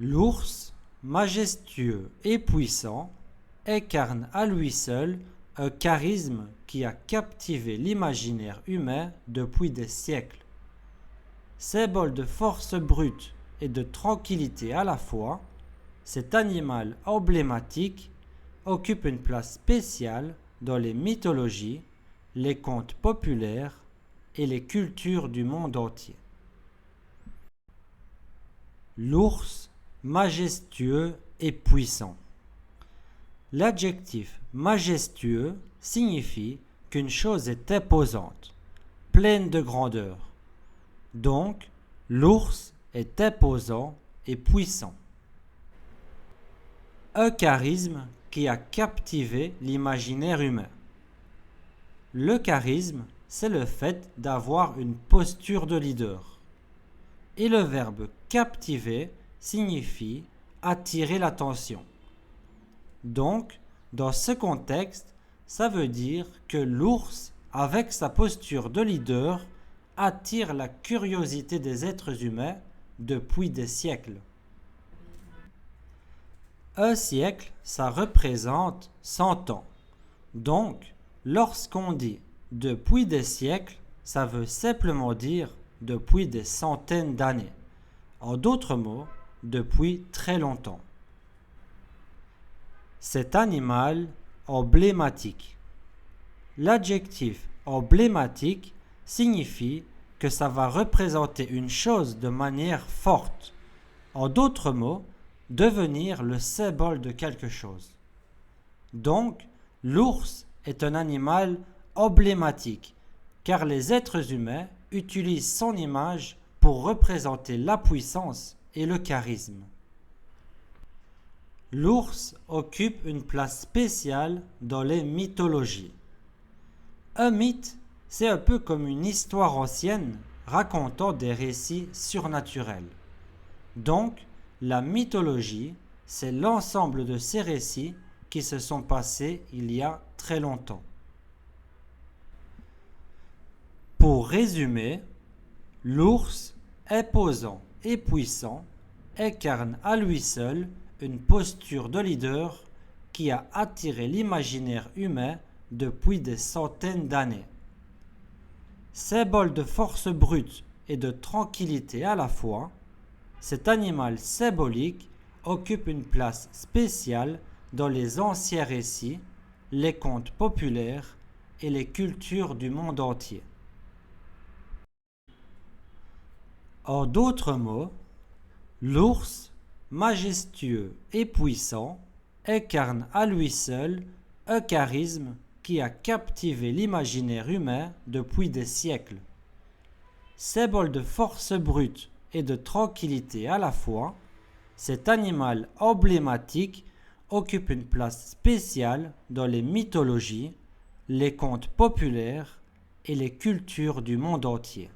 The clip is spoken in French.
L'ours, majestueux et puissant, incarne à lui seul un charisme qui a captivé l'imaginaire humain depuis des siècles. Symbole de force brute et de tranquillité à la fois, cet animal emblématique occupe une place spéciale dans les mythologies, les contes populaires et les cultures du monde entier. L'ours, majestueux et puissant. L'adjectif majestueux signifie qu'une chose est imposante, pleine de grandeur. Donc, l'ours est imposant et puissant. Un charisme qui a captivé l'imaginaire humain. Le charisme, c'est le fait d'avoir une posture de leader. Et le verbe captiver signifie attirer l'attention. Donc, dans ce contexte, ça veut dire que l'ours, avec sa posture de leader, attire la curiosité des êtres humains depuis des siècles. Un siècle, ça représente 100 ans. Donc, lorsqu'on dit depuis des siècles, ça veut simplement dire depuis des centaines d'années. En d'autres mots, depuis très longtemps. Cet animal emblématique. L'adjectif emblématique signifie que ça va représenter une chose de manière forte. En d'autres mots, devenir le symbole de quelque chose. Donc, l'ours est un animal emblématique, car les êtres humains utilisent son image pour représenter la puissance et le charisme. L'ours occupe une place spéciale dans les mythologies. Un mythe, c'est un peu comme une histoire ancienne racontant des récits surnaturels. Donc, la mythologie, c'est l'ensemble de ces récits qui se sont passés il y a très longtemps. Pour résumer, l'ours, imposant et puissant, incarne à lui seul une posture de leader qui a attiré l'imaginaire humain depuis des centaines d'années. Symbole de force brute et de tranquillité à la fois, cet animal symbolique occupe une place spéciale dans les anciens récits, les contes populaires et les cultures du monde entier. En d'autres mots, l'ours, majestueux et puissant, incarne à lui seul un charisme qui a captivé l'imaginaire humain depuis des siècles. Symbole de force brute et de tranquillité à la fois, cet animal emblématique occupe une place spéciale dans les mythologies, les contes populaires et les cultures du monde entier.